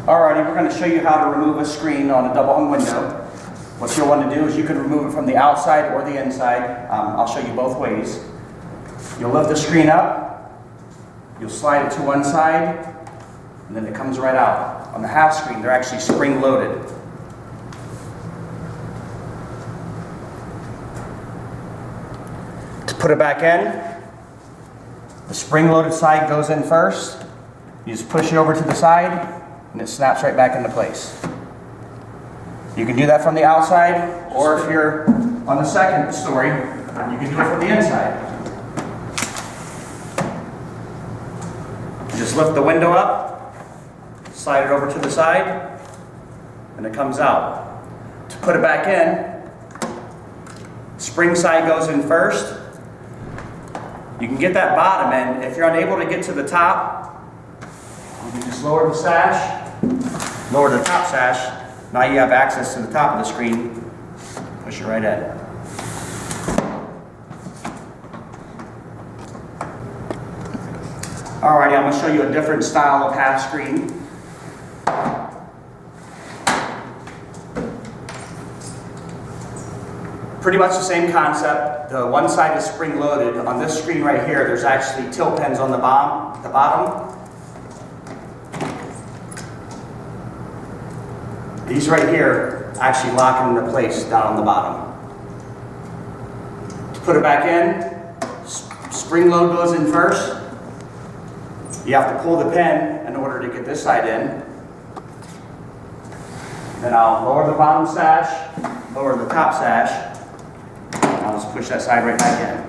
Alrighty, we're going to show you how to remove a screen on a double hung window. What you'll want to do is you can remove it from the outside or the inside. I'll show you both ways. You'll lift the screen up, you'll slide it to one side, and then it comes right out. On the half screen, they're actually spring loaded. To put it back in, the spring loaded side goes in first. You just push it over to the side, and it snaps right back into place. You can do that from the outside, or if you're on the second story, you can do it from the inside. You just lift the window up, slide it over to the side, and it comes out. To put it back in, spring side goes in first. You can get that bottom in. If you're unable to get to the top, you can just lower the sash, lower the top sash. Now you have access to the top of the screen. Push it right in. Alrighty, I'm going to show you a different style of half screen. Pretty much the same concept. The one side is spring loaded. On this screen right here, there's actually tilt pins on the bottom. These right here actually lock it into place down on the bottom. To put it back in, spring load goes in first. You have to pull the pin in order to get this side in. Then I'll lower the bottom sash, lower the top sash, and I'll just push that side right back in.